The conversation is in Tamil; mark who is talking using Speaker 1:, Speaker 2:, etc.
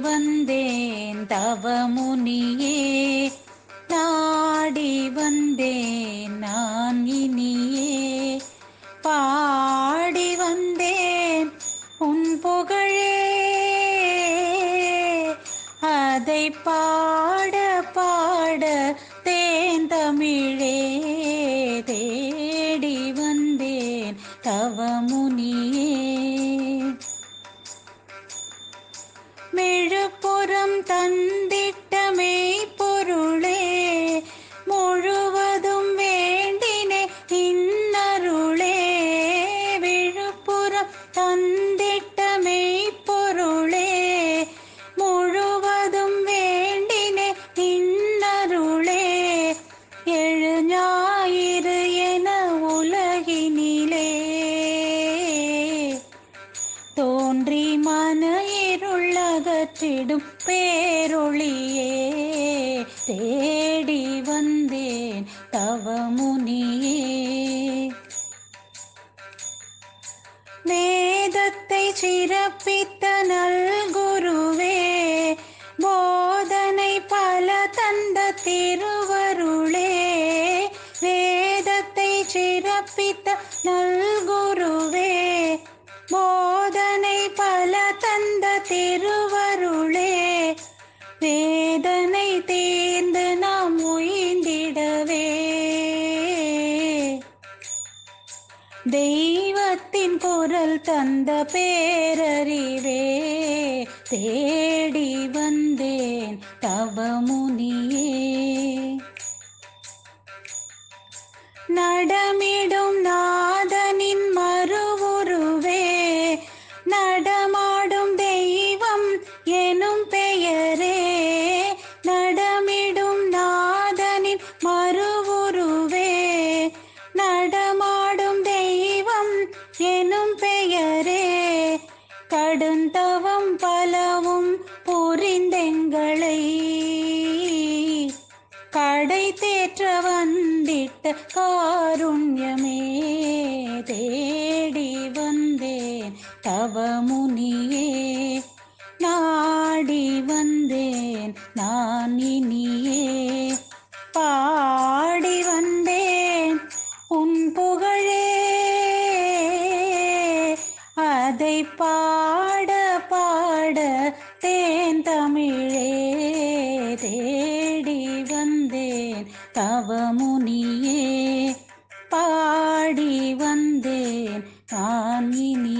Speaker 1: வந்தேன் தவமுனியே, நாடி வந்தேன் நான் இனியே, பாடி வந்தேன் உன் புகழே, அதை பாட பாட தேன் தமிழே, தேடி வந்தேன் தவமுனியே. மெழுப்புறம் தந்திட்ட மெய்ப்பொருளே, முழுவதும் வேண்டினே இன்னருளே, விழுப்புறம் தந்திட்ட மெய்ப்பொருளே, முழுவதும் வேண்டினே இன்னருளே, எழு ஞாயிறு என உலகினிலே தோன்றி மன இருளகற்றிடும் பேரொளியே, தேடி வந்தேன் தவமுனியே. வேதத்தை சிறப்பித்த நல்குருவே, போதனை பல தந்த திருவருளே, வேதத்தை சிறப்பித்த நல்குருவே, போதனை பல தந்த திருவருளே, வேதனை தீர்ந்து நாம் உய்ந்திடவே, தெய்வத்தின் குரல் தந்த பேரறிவே, தேடி வந்தேன் தவமுனியே. நடமிடும் நாதனின் மறுவுருவே, நடமாடும் தெய்வம் எனும் பெயரே, நடமிடும் நாதனின் மறுவுருவே, நடமாடும் தெய்வம் எனும் பெயரே, கடுந்தவம் பலவும் புரிந்தெங்களை கடை தேற்ற வந்திட்ட காருண்யமே, தேடி வந்தேன் தவமுனியே, நாடி வந்தேன் நான் இனியே, பாடி வந்தேன் உன் புகழே, அதை பாட பாட தேன் தமிழே, தேடி வந்தேன் தவமுனியே, பாடி வந்தேன் நான் இனி